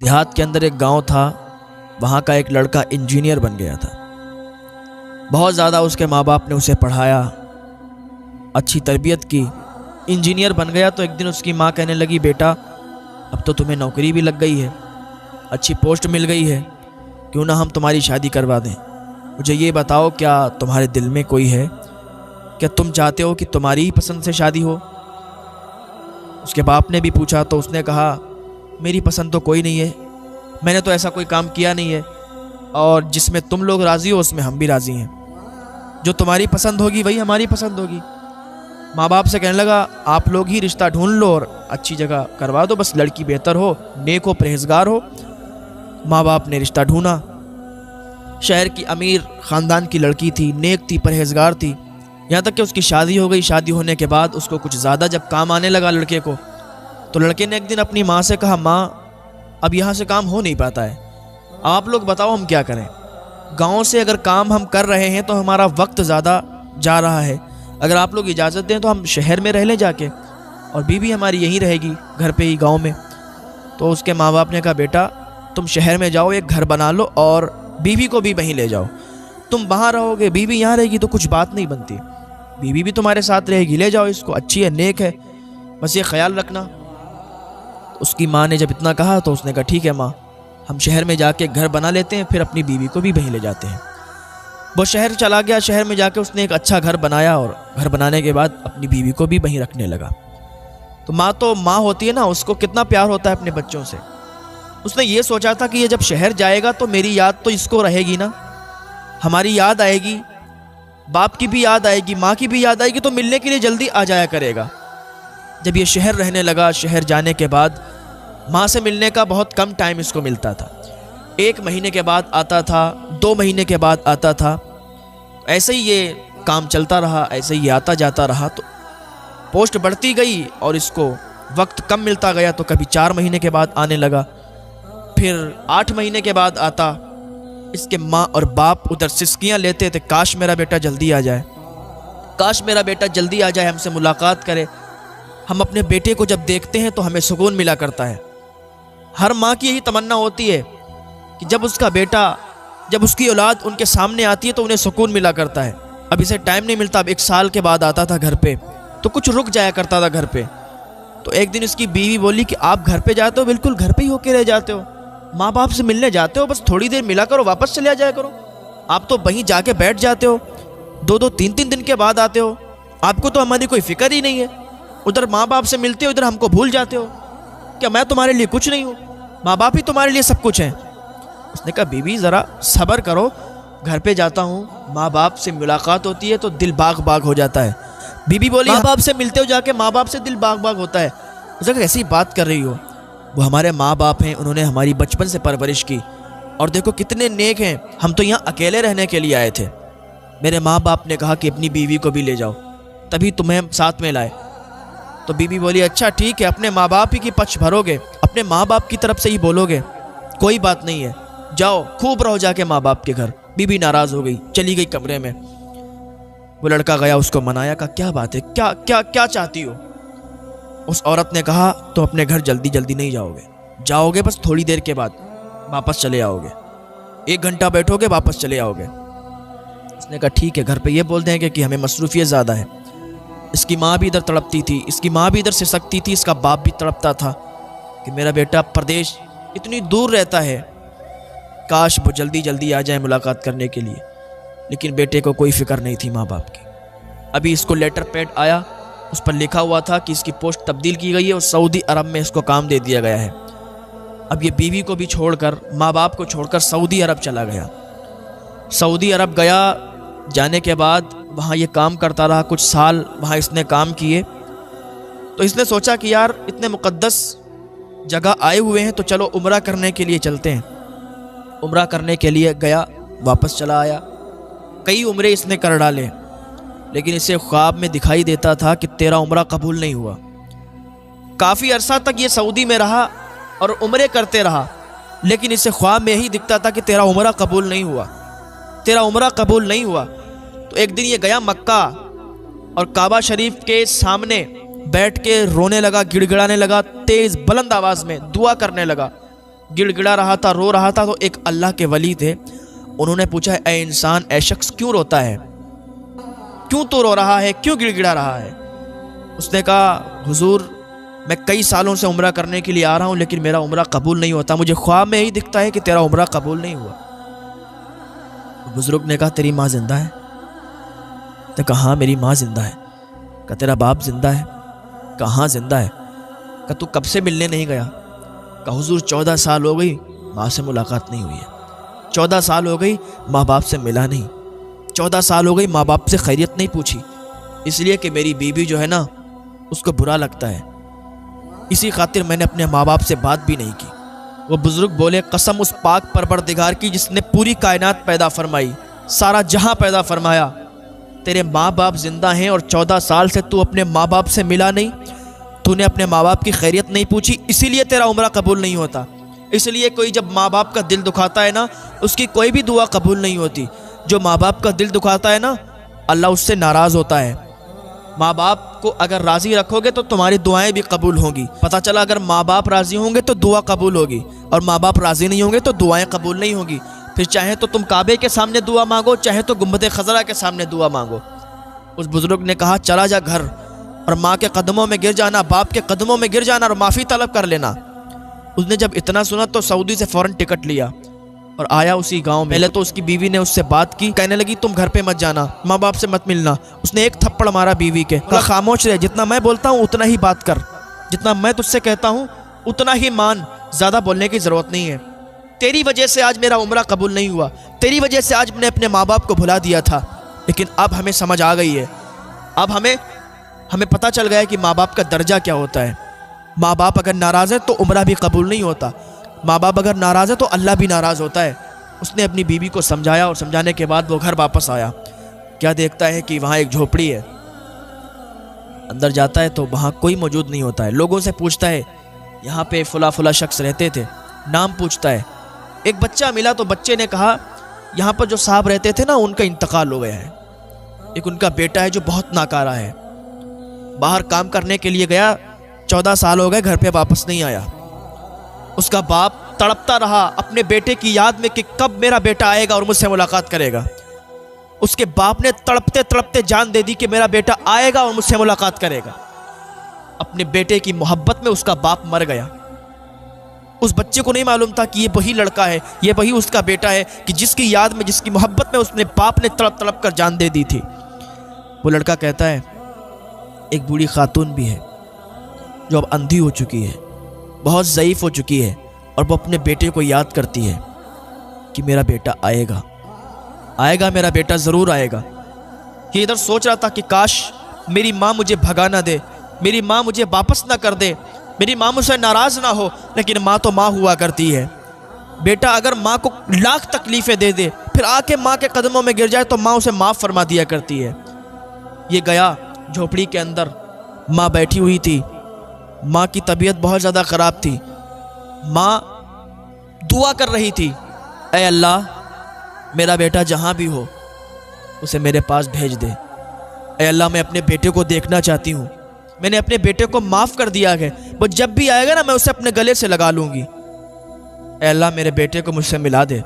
دیہات کے اندر ایک گاؤں تھا، وہاں کا ایک لڑکا انجینئر بن گیا تھا۔ بہت زیادہ اس کے ماں باپ نے اسے پڑھایا، اچھی تربیت کی، انجینئر بن گیا۔ تو ایک دن اس کی ماں کہنے لگی، بیٹا اب تو تمہیں نوکری بھی لگ گئی ہے، اچھی پوسٹ مل گئی ہے، کیوں نہ ہم تمہاری شادی کروا دیں؟ مجھے یہ بتاؤ، کیا تمہارے دل میں کوئی ہے؟ کیا تم چاہتے ہو کہ تمہاری ہی پسند سے شادی ہو؟ اس کے باپ نے بھی پوچھا تو اس نے کہا، میری پسند تو کوئی نہیں ہے، میں نے تو ایسا کوئی کام کیا نہیں ہے، اور جس میں تم لوگ راضی ہو اس میں ہم بھی راضی ہیں، جو تمہاری پسند ہوگی وہی ہماری پسند ہوگی۔ ماں باپ سے کہنے لگا، آپ لوگ ہی رشتہ ڈھونڈ لو اور اچھی جگہ کروا دو، بس لڑکی بہتر ہو، نیک ہو، پرہیزگار ہو۔ ماں باپ نے رشتہ ڈھونڈا، شہر کی امیر خاندان کی لڑکی تھی، نیک تھی، پرہیزگار تھی، یہاں تک کہ اس کی شادی ہو گئی۔ شادی ہونے کے بعد اس کو کچھ زیادہ جب کام آنے لگا لڑکے کو، تو لڑکے نے ایک دن اپنی ماں سے کہا، ماں اب یہاں سے کام ہو نہیں پاتا ہے، آپ لوگ بتاؤ ہم کیا کریں؟ گاؤں سے اگر کام ہم کر رہے ہیں تو ہمارا وقت زیادہ جا رہا ہے، اگر آپ لوگ اجازت دیں تو ہم شہر میں رہ لیں جا کے، اور بیوی ہماری یہیں رہے گی گھر پہ ہی گاؤں میں۔ تو اس کے ماں باپ نے کہا، بیٹا تم شہر میں جاؤ، ایک گھر بنا لو اور بیوی کو بھی وہیں لے جاؤ، تم وہاں رہو گے، بیوی یہاں رہے گی تو کچھ بات نہیں بنتی، بیوی بھی تمہارے ساتھ رہے گی، لے جاؤ اس کو، اچھی ہے، نیک ہے، بس یہ خیال رکھنا۔ اس کی ماں نے جب اتنا کہا تو اس نے کہا، ٹھیک ہے ماں، ہم شہر میں جا کے گھر بنا لیتے ہیں، پھر اپنی بیوی کو بھی وہیں لے جاتے ہیں۔ وہ شہر چلا گیا، شہر میں جا کے اس نے ایک اچھا گھر بنایا، اور گھر بنانے کے بعد اپنی بیوی کو بھی وہیں رکھنے لگا۔ تو ماں ہوتی ہے نا، اس کو کتنا پیار ہوتا ہے اپنے بچوں سے۔ اس نے یہ سوچا تھا کہ یہ جب شہر جائے گا تو میری یاد تو اس کو رہے گی نا، ہماری یاد آئے گی، باپ کی بھی یاد آئے گی، ماں کی بھی یاد آئے گی، تو ملنے کے لیے جلدی آ جایا کرے گا۔ جب یہ شہر رہنے لگا، شہر جانے کے بعد ماں سے ملنے کا بہت کم ٹائم اس کو ملتا تھا، 1 مہینے کے بعد آتا تھا، 2 مہینے کے بعد آتا تھا، ایسے ہی یہ کام چلتا رہا، ایسے ہی آتا جاتا رہا، تو پوسٹ بڑھتی گئی اور اس کو وقت کم ملتا گیا، تو کبھی 4 مہینے کے بعد آنے لگا، پھر 8 مہینے کے بعد آتا۔ اس کے ماں اور باپ ادھر سسکیاں لیتے تھے، کاش میرا بیٹا جلدی آ جائے، کاش میرا بیٹا جلدی آ جائے، ہم سے ملاقات کرے۔ ہم اپنے بیٹے کو جب دیکھتے ہیں تو ہمیں سکون ملا کرتا ہے۔ ہر ماں کی یہی تمنا ہوتی ہے کہ جب اس کا بیٹا، جب اس کی اولاد ان کے سامنے آتی ہے تو انہیں سکون ملا کرتا ہے۔ اب اسے ٹائم نہیں ملتا، اب 1 سال کے بعد آتا تھا گھر پہ، تو کچھ رک جایا کرتا تھا گھر پہ۔ تو ایک دن اس کی بیوی بولی کہ آپ گھر پہ جاتے ہو، بالکل گھر پہ ہی ہو کے رہ جاتے ہو، ماں باپ سے ملنے جاتے ہو، بس تھوڑی دیر ملا کرو، واپس چلے جایا کرو، آپ تو وہیں جا کے بیٹھ جاتے ہو، 2-2 3-3 دن کے بعد آتے ہو، آپ کو تو ہماری کوئی فکر ہی نہیں ہے، ادھر ماں باپ سے ملتے ہو، ادھر ہم کو بھول جاتے ہو، کیا میں تمہارے لیے کچھ نہیں ہوں؟ ماں باپ ہی تمہارے لیے سب کچھ ہیں۔ اس نے کہا، بیوی ذرا صبر کرو، گھر پہ جاتا ہوں، ماں باپ سے ملاقات ہوتی ہے تو دل باغ باغ ہو جاتا ہے۔ بیوی بولی، ماں باپ سے ملتے ہو جا کے، ماں باپ سے دل باغ باغ ہوتا ہے۔ اس نے کہا، ایسی بات کر رہی ہو، وہ ہمارے ماں باپ ہیں، انہوں نے ہماری بچپن سے پرورش کی، اور دیکھو کتنے نیک ہیں، ہم تو یہاں اکیلے رہنے کے لیے آئے تھے، میرے ماں باپ نے کہا کہ اپنی بیوی کو بھی لے جاؤ، تبھی تمہیں ساتھ میں لائے۔ تو بیوی بولی، اچھا ٹھیک ہے، اپنے ماں باپ ہی کی پچھ بھرو گے، اپنے ماں باپ کی طرف سے ہی بولو گے، کوئی بات نہیں ہے، جاؤ خوب رہو جا کے ماں باپ کے گھر۔ بیوی ناراض ہو گئی، چلی گئی کمرے میں۔ وہ لڑکا گیا، اس کو منایا، کہا، کیا بات ہے، کیا چاہتی ہو؟ اس عورت نے کہا، تم اپنے گھر جلدی جلدی نہیں جاؤ گے بس تھوڑی دیر کے بعد واپس چلے آؤ گے، 1 گھنٹہ بیٹھو گے، واپس چلے آؤ گے۔ اس نے کہا، ٹھیک ہے، گھر پہ یہ بول دیں گے کہ ہمیں مصروفیت زیادہ ہے۔ اس کی ماں بھی ادھر تڑپتی تھی، اس کی ماں بھی ادھر سے سکتی تھی، اس کا باپ بھی تڑپتا تھا کہ میرا بیٹا پردیش اتنی دور رہتا ہے، کاش وہ جلدی جلدی آ جائے ملاقات کرنے کے لیے، لیکن بیٹے کو کوئی فکر نہیں تھی ماں باپ کی۔ ابھی اس کو لیٹر پیڈ آیا، اس پر لکھا ہوا تھا کہ اس کی پوسٹ تبدیل کی گئی ہے اور سعودی عرب میں اس کو کام دے دیا گیا ہے۔ اب یہ بیوی کو بھی چھوڑ کر، ماں باپ کو چھوڑ کر سعودی عرب چلا گیا۔ سعودی عرب گیا، جانے کے بعد وہاں یہ کام کرتا رہا، کچھ سال وہاں اس نے کام کیے۔ تو اس نے سوچا کہ یار اتنے مقدس جگہ آئے ہوئے ہیں تو چلو عمرہ کرنے کے لیے چلتے ہیں۔ عمرہ کرنے کے لیے گیا، واپس چلا آیا، کئی عمرے اس نے کر ڈالے، لیکن اسے خواب میں دکھائی دیتا تھا کہ تیرا عمرہ قبول نہیں ہوا۔ کافی عرصہ تک یہ سعودی میں رہا اور عمرے کرتے رہا، لیکن اسے خواب میں یہی دکھتا تھا کہ تیرا عمرہ قبول نہیں ہوا، تیرا عمرہ قبول نہیں ہوا۔ تو ایک دن یہ گیا مکہ، اور کعبہ شریف کے سامنے بیٹھ کے رونے لگا، گڑ گڑانے لگا، تیز بلند آواز میں دعا کرنے لگا، گڑ گڑا رہا تھا، رو رہا تھا۔ تو ایک اللہ کے ولی تھے، انہوں نے پوچھا اے انسان، اے شخص کیوں روتا ہے، کیوں تو رو رہا ہے، کیوں گڑ گڑا رہا ہے؟ اس نے کہا حضور میں کئی سالوں سے عمرہ کرنے کے لیے آ رہا ہوں لیکن میرا عمرہ قبول نہیں ہوتا، مجھے خواب میں ہی دکھتا ہے کہ تیرا عمرہ قبول نہیں ہوا۔ بزرگ نے کہا تیری ماں زندہ ہے؟ تو کہا ہاں میری ماں زندہ ہے۔ کہا تیرا باپ زندہ ہے؟ کہا ہاں زندہ ہے۔ کہا تو کب سے ملنے نہیں گیا؟ کہا حضور 14 سال ہو گئی ماں سے ملاقات نہیں ہوئی ہے، 14 سال ہو گئی ماں باپ سے ملا نہیں، 14 سال ہو گئی ماں باپ سے خیریت نہیں پوچھی، اس لیے کہ میری بیوی جو ہے نا اس کو برا لگتا ہے، اسی خاطر میں نے اپنے ماں باپ سے بات بھی نہیں کی۔ وہ بزرگ بولے قسم اس پاک پروردگار کی جس نے پوری کائنات پیدا فرمائی، سارا جہاں پیدا فرمایا، تیرے ماں باپ زندہ ہیں اور 14 سال سے تو اپنے ماں باپ سے ملا نہیں، تو نے اپنے ماں باپ کی خیریت نہیں پوچھی، اسی لیے تیرا عمرہ قبول نہیں ہوتا۔ اس لیے کوئی جب ماں باپ کا دل دکھاتا ہے نا اس کی کوئی بھی دعا قبول نہیں ہوتی۔ جو ماں باپ کا دل دکھاتا ہے نا اللہ اس سے ناراض ہوتا ہے۔ ماں باپ کو اگر راضی رکھو گے تو تمہاری دعائیں بھی قبول ہوں گی۔ پتہ چلا اگر ماں باپ راضی ہوں گے تو دعا قبول ہوگی، اور ماں باپ راضی نہیں ہوں گے تو دعائیں قبول نہیں ہوں گی۔ پھر چاہے تو تم کعبے کے سامنے دعا مانگو، چاہے تو گنبد خضرا کے سامنے دعا مانگو۔ اس بزرگ نے کہا چلا جا گھر اور ماں کے قدموں میں گر جانا، باپ کے قدموں میں گر جانا اور معافی طلب کر لینا۔ اس نے جب اتنا سنا تو سعودی سے فوراً ٹکٹ لیا اور آیا اسی گاؤں میں۔ پہلے تو اس کی بیوی نے اس سے بات کی، کہنے لگی تم گھر پہ مت جانا، ماں باپ سے مت ملنا۔ اس نے ایک تھپڑ مارا بیوی کے، کہا خاموش رہ، جتنا میں بولتا ہوں اتنا ہی بات کر، جتنا میں تجھ سے کہتا ہوں اتنا ہی مان، زیادہ بولنے کی ضرورت نہیں ہے۔ تیری وجہ سے آج میرا عمرہ قبول نہیں ہوا، تیری وجہ سے آج میں نے اپنے ماں باپ کو بھلا دیا تھا، لیکن اب ہمیں سمجھ آ گئی ہے، اب ہمیں پتہ چل گیا ہے کہ ماں باپ کا درجہ کیا ہوتا ہے۔ ماں باپ اگر ناراض ہے تو عمرہ بھی قبول نہیں ہوتا، ماں باپ اگر ناراض ہے تو اللہ بھی ناراض ہوتا ہے۔ اس نے اپنی بیوی کو سمجھایا اور سمجھانے کے بعد وہ گھر واپس آیا۔ کیا دیکھتا ہے کہ وہاں ایک جھوپڑی ہے، اندر جاتا ہے تو وہاں کوئی موجود نہیں ہوتا ہے۔ لوگوں سے پوچھتا ہے یہاں پہ فلاں شخص رہتے تھے، نام پوچھتا ہے۔ ایک بچہ ملا تو بچے نے کہا یہاں پر جو صاحب رہتے تھے نا ان کا انتقال ہو گیا ہے، ایک ان کا بیٹا ہے جو بہت ناکارہ ہے، باہر کام کرنے کے لیے گیا، 14 سال ہو گئے گھر پہ واپس نہیں آیا۔ اس کا باپ تڑپتا رہا اپنے بیٹے کی یاد میں کہ کب میرا بیٹا آئے گا اور مجھ سے ملاقات کرے گا۔ اس کے باپ نے تڑپتے تڑپتے جان دے دی کہ میرا بیٹا آئے گا اور مجھ سے ملاقات کرے گا۔ اپنے بیٹے کی محبت میں اس کا باپ مر گیا۔ اس بچے کو نہیں معلوم تھا کہ یہ وہی لڑکا ہے، یہ وہی اس کا بیٹا ہے کہ جس کی یاد میں، جس کی محبت میں اس نے باپ نے تڑپ تڑپ کر جان دے دی تھی۔ وہ لڑکا کہتا ہے ایک بوڑھی خاتون بھی ہے جو اب اندھی ہو چکی ہے، بہت ضعیف ہو چکی ہے، اور وہ اپنے بیٹے کو یاد کرتی ہے کہ میرا بیٹا آئے گا، میرا بیٹا ضرور آئے گا۔ یہ ادھر سوچ رہا تھا کہ کاش میری ماں مجھے بھگا نہ دے، میری ماں مجھے واپس نہ کر دے، میری ماں مجھ سے ناراض نہ ہو، لیکن ماں تو ماں ہوا کرتی ہے۔ بیٹا اگر ماں کو لاکھ تکلیفیں دے دے پھر آ کے ماں کے قدموں میں گر جائے تو ماں اسے معاف فرما دیا کرتی ہے۔ یہ گیا جھوپڑی کے اندر، ماں بیٹھی ہوئی تھی، ماں کی طبیعت بہت زیادہ خراب تھی، ماں دعا کر رہی تھی اے اللہ میرا بیٹا جہاں بھی ہو اسے میرے پاس بھیج دے، اے اللہ میں اپنے بیٹے کو دیکھنا چاہتی ہوں، میں نے اپنے بیٹے کو معاف کر دیا ہے، وہ جب بھی آئے گا نا میں اسے اپنے گلے سے لگا لوں گی، اے اللہ میرے بیٹے کو مجھ سے ملا دے۔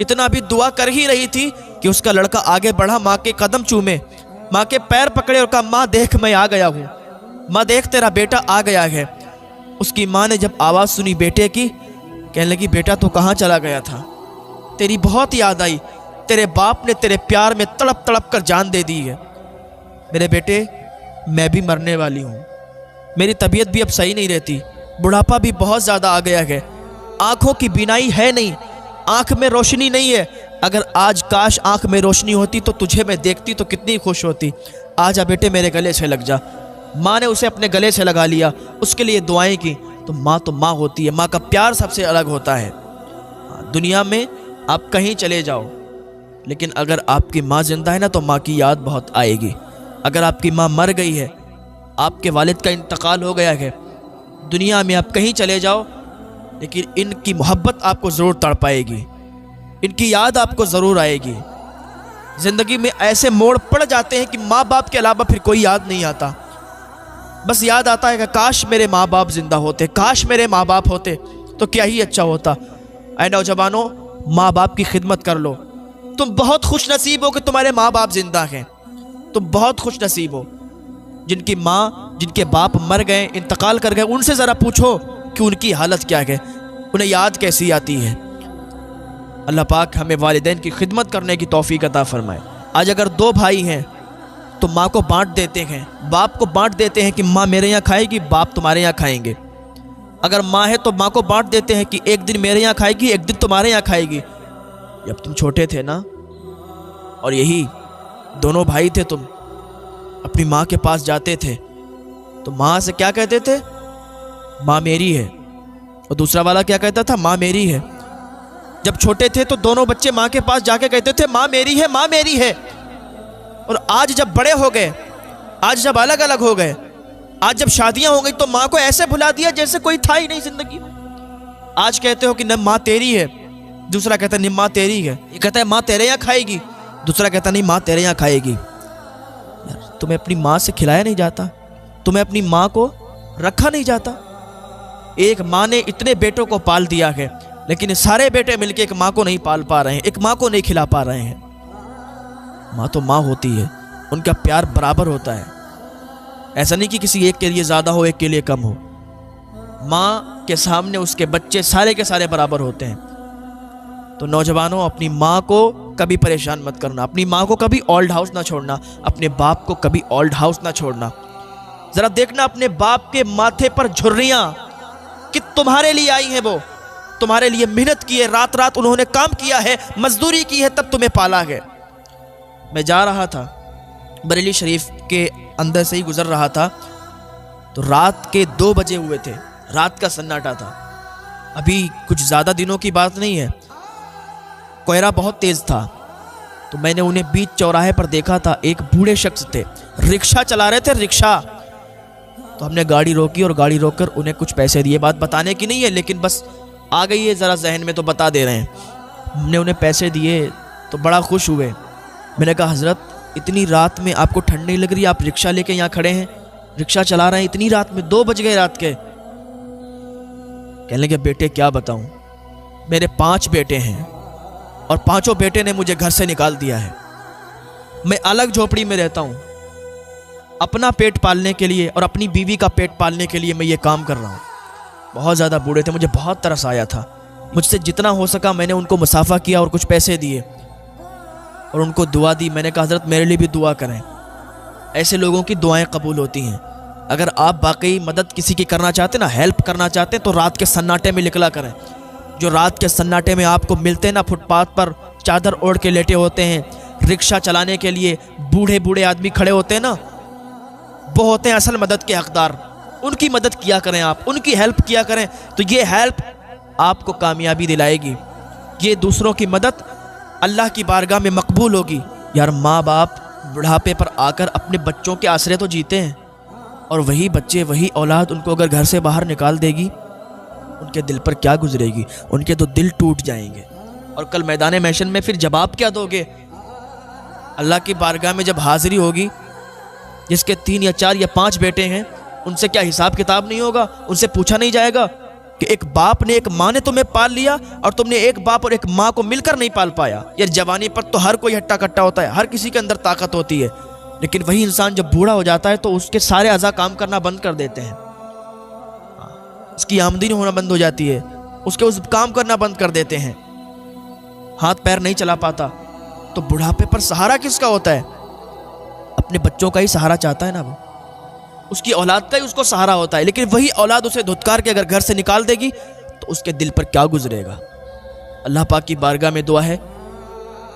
اتنا بھی دعا کر ہی رہی تھی کہ اس کا لڑکا آگے بڑھا، ماں کے قدم چومے، ماں کے پیر پکڑے اور کہا ماں دیکھ میں آ گیا ہوں، ماں دیکھ تیرا بیٹا آ گیا ہے۔ اس کی ماں نے جب آواز سنی بیٹے کی، کہنے لگی بیٹا تو کہاں چلا گیا تھا، تیری بہت یاد آئی، تیرے باپ نے تیرے پیار میں تڑپ تڑپ کر جان دے دی ہے۔ میرے بیٹے میں بھی مرنے والی ہوں، میری طبیعت بھی اب صحیح نہیں رہتی، بڑھاپا بھی بہت زیادہ آ گیا ہے، آنکھوں کی بینائی ہے نہیں، آنکھ میں روشنی نہیں ہے، اگر آج کاش آنکھ میں روشنی ہوتی تو تجھے میں دیکھتی تو کتنی خوش ہوتی، آجا بیٹے میرے گلے سے لگ جا۔ ماں نے اسے اپنے گلے سے لگا لیا، اس کے لیے دعائیں کی، تو ماں ہوتی ہے، ماں کا پیار سب سے الگ ہوتا ہے۔ دنیا میں آپ کہیں چلے جاؤ لیکن اگر آپ کی ماں زندہ ہے نا تو ماں کی یاد بہت آئے گی۔ اگر آپ کی ماں مر گئی ہے، آپ کے والد کا انتقال ہو گیا ہے، دنیا میں آپ کہیں چلے جاؤ لیکن ان کی محبت آپ کو ضرور تڑپائے گی، ان کی یاد آپ کو ضرور آئے گی۔ زندگی میں ایسے موڑ پڑ جاتے ہیں کہ ماں باپ کے علاوہ پھر کوئی یاد نہیں آتا۔ بس یاد آتا ہے کہ کاش میرے ماں باپ زندہ ہوتے، کاش میرے ماں باپ ہوتے تو کیا ہی اچھا ہوتا۔ اے نوجوانوں، ماں باپ کی خدمت کر لو۔ تم بہت خوش نصیب ہو کہ تمہارے ماں باپ زندہ ہیں، تم بہت خوش نصیب ہو۔ جن کی ماں، جن کے باپ مر گئے، انتقال کر گئے، ان سے ذرا پوچھو کہ ان کی حالت کیا ہے، انہیں یاد کیسی آتی ہے۔ اللہ پاک ہمیں والدین کی خدمت کرنے کی توفیق عطا فرمائے۔ آج اگر دو بھائی ہیں تو ماں کو بانٹ دیتے ہیں، باپ کو بانٹ دیتے ہیں کہ ماں میرے یہاں کھائے گی، باپ تمہارے یہاں کھائیں گے۔ اگر ماں ہے تو ماں کو بانٹ دیتے ہیں کہ ایک دن میرے یہاں کھائے گی، ایک دن تمہارے یہاں کھائے گی۔ جب تم چھوٹے تھے نا، اور یہی دونوں بھائی تھے، تم اپنی ماں کے پاس جاتے تھے تو ماں سے کیا کہتے تھے؟ ماں میری ہے۔ اور دوسرا والا کیا کہتا تھا؟ ماں میری ہے۔ جب چھوٹے تھے تو دونوں بچے ماں کے پاس جا کے کہتے تھے ماں میری ہے، ماں میری ہے۔ اور آج جب بڑے ہو گئے، آج جب الگ الگ ہو گئے، آج جب شادیاں ہو گئی تو ماں کو ایسے بھلا دیا جیسے کوئی تھا ہی نہیں زندگی میں۔ آج کہتے ہو کہ نہ ماں تیری ہے، دوسرا کہتا ہے نہیں ماں تیری ہے۔ یہ کہتا ہے ماں تیرے یہاں کھائے گی، دوسرا کہتا نہیں ماں تیرے یہاں کھائے گی۔ یار تمہیں اپنی ماں سے کھلایا نہیں جاتا، تمہیں اپنی ماں کو رکھا نہیں جاتا۔ ایک ماں نے اتنے بیٹوں کو پال دیا ہے، لیکن سارے بیٹے مل کے ایک ماں کو نہیں پال پا رہے ہیں، ایک ماں کو نہیں کھلا پا رہے ہیں۔ ماں تو ماں ہوتی ہے، ان کا پیار برابر ہوتا ہے، ایسا نہیں کہ کسی ایک کے لیے زیادہ ہو، ایک کے لیے کم ہو۔ ماں کے سامنے اس کے بچے سارے کے سارے برابر ہوتے ہیں۔ تو نوجوانوں، اپنی ماں کو کبھی پریشان مت کرنا، اپنی ماں کو کبھی اولڈ ہاؤس نہ چھوڑنا، اپنے باپ کو کبھی اولڈ ہاؤس نہ چھوڑنا۔ ذرا دیکھنا اپنے باپ کے ماتھے پر جھریاں کہ تمہارے لیے آئی ہیں، وہ تمہارے لیے محنت کی ہے، رات رات انہوں نے کام کیا ہے، مزدوری کی ہے، تب تمہیں پالا ہے۔ میں جا رہا تھا بریلی شریف کے اندر سے ہی گزر رہا تھا تو رات کے 2 بجے ہوئے تھے، رات کا سناٹا تھا، ابھی کچھ زیادہ دنوں کی بات نہیں ہے۔ کوہرا بہت تیز تھا تو میں نے انہیں بیچ چوراہے پر دیکھا تھا، ایک بوڑھے شخص تھے، رکشہ چلا رہے تھے، رکشہ۔ تو ہم نے گاڑی روکی اور گاڑی روک کر انہیں کچھ پیسے دیے، بات بتانے کی نہیں ہے لیکن بس آ گئی ہے ذرا ذہن میں تو بتا دے رہے ہیں۔ ہم نے انہیں پیسے دیے تو بڑا خوش ہوئے۔ میں نے کہا حضرت اتنی رات میں آپ کو ٹھنڈ نہیں لگ رہی؟ آپ رکشہ لے کے یہاں کھڑے ہیں، رکشہ چلا رہے ہیں اتنی رات میں، 2 بج گئے رات کے۔ کہنے لگے بیٹے کیا بتاؤں، میرے 5 بیٹے ہیں اور 5 بیٹے نے مجھے گھر سے نکال دیا ہے، میں الگ جھوپڑی میں رہتا ہوں، اپنا پیٹ پالنے کے لیے اور اپنی بیوی کا پیٹ پالنے کے لیے میں یہ کام کر رہا ہوں۔ بہت زیادہ بوڑھے تھے، مجھے بہت ترس آیا تھا، مجھ سے جتنا ہو سکا میں نے ان کو مسافہ کیا اور کچھ پیسے دیے اور ان کو دعا دی۔ میں نے کہا حضرت میرے لیے بھی دعا کریں، ایسے لوگوں کی دعائیں قبول ہوتی ہیں۔ اگر آپ واقعی مدد کسی کی کرنا چاہتے ہیں نا، ہیلپ کرنا چاہتے ہیں تو رات کے سناٹے میں نکلا کریں۔ جو رات کے سناٹے میں آپ کو ملتے ہیں نا، فٹ پاتھ پر چادر اوڑھ کے لیٹے ہوتے ہیں، رکشہ چلانے کے لیے بوڑھے بوڑھے آدمی کھڑے ہوتے ہیں نا، وہ ہوتے ہیں اصل مدد کے حقدار۔ ان کی مدد کیا کریں، آپ ان کی ہیلپ کیا کریں تو یہ ہیلپ آپ کو کامیابی دلائے گی، یہ دوسروں کی مدد اللہ کی بارگاہ میں مقبول ہوگی۔ یار ماں باپ بڑھاپے پر آ کر اپنے بچوں کے آسرے تو جیتے ہیں، اور وہی بچے، وہی اولاد ان کو اگر گھر سے باہر نکال دے گی، ان کے دل پر کیا گزرے گی؟ ان کے تو دل ٹوٹ جائیں گے، اور کل میدان محشر میں پھر جواب کیا دو گے؟ اللہ کی بارگاہ میں جب حاضری ہوگی، جس کے 3 یا 4 یا 5 بیٹے ہیں، ان سے کیا حساب کتاب نہیں ہوگا؟ ان سے پوچھا نہیں جائے گا کہ ایک باپ نے، ایک ماں نے تمہیں پال لیا اور تم نے ایک باپ اور ایک ماں کو مل کر نہیں پال پایا؟ یار جوانی پر تو ہر کوئی ہٹا کٹا ہوتا ہے، ہر کسی کے اندر طاقت ہوتی ہے، لیکن وہی انسان جب بوڑھا ہو جاتا ہے تو اس کے سارے اعضاء کام کرنا بند کر دیتے ہیں، اس کی آمدنی ہونا بند ہو جاتی ہے، اس کے کام کرنا بند کر دیتے ہیں، ہاتھ پیر نہیں چلا پاتا۔ تو بڑھاپے پر سہارا کس کا ہوتا ہے؟ اپنے بچوں کا ہی سہارا چاہتا ہے نا، وہ اس کی اولاد کا ہی اس کو سہارا ہوتا ہے، لیکن وہی اولاد اسے دھتکار کے اگر گھر سے نکال دے گی تو اس کے دل پر کیا گزرے گا؟ اللہ پاک کی بارگاہ میں دعا ہے،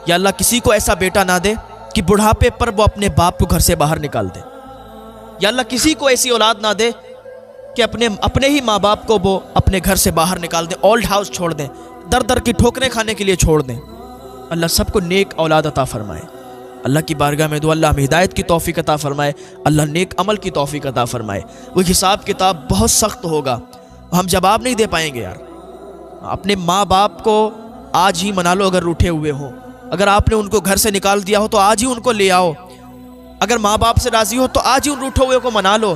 یا اللہ کسی کو ایسا بیٹا نہ دے کہ بڑھاپے پر وہ اپنے باپ کو گھر سے باہر نکال دے، یا اللہ کسی کو ایسی اولاد نہ دے کہ اپنے ہی ماں باپ کو وہ اپنے گھر سے باہر نکال دیں، اولڈ ہاؤس چھوڑ دیں، در در کی ٹھوکریں کھانے کے لیے چھوڑ دیں۔ اللہ سب کو نیک اولاد عطا فرمائے۔ اللہ کی بارگاہ میں دعا، اللہ ہمیں ہدایت کی توفیق عطا فرمائے، اللہ نیک عمل کی توفیق عطا فرمائے۔ وہ حساب کتاب بہت سخت ہوگا، ہم جواب نہیں دے پائیں گے۔ یار اپنے ماں باپ کو آج ہی منا لو اگر روٹھے ہوئے ہوں، اگر آپ نے ان کو گھر سے نکال دیا ہو تو آج ہی ان کو لے آؤ، اگر ماں باپ سے راضی ہو تو آج ہی ان روٹھے ہوئے کو منا لو،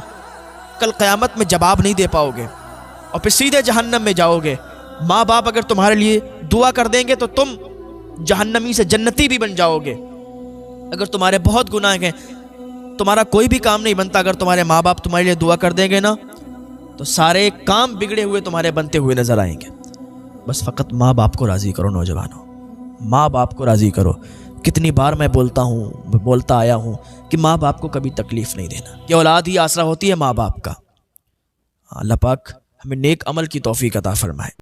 کل قیامت میں جواب نہیں دے پاؤ گے اور پھر سیدھے جہنم میں جاؤ گے۔ ماں باپ اگر تمہارے لیے دعا کر دیں گے تو تم جہنمی سے جنتی بھی بن جاؤ گے۔ اگر تمہارے بہت گناہ ہیں، تمہارا کوئی بھی کام نہیں بنتا، اگر تمہارے ماں باپ تمہارے لیے دعا کر دیں گے نا تو سارے کام بگڑے ہوئے تمہارے بنتے ہوئے نظر آئیں گے۔ بس فقط ماں باپ کو راضی کرو نوجوانوں، ماں باپ کو راضی کرو۔ کتنی بار میں بولتا آیا ہوں کہ ماں باپ کو کبھی تکلیف نہیں دینا، یہ اولاد ہی آسرا ہوتی ہے ماں باپ کا۔ اللہ پاک ہمیں نیک عمل کی توفیق عطا فرمائے۔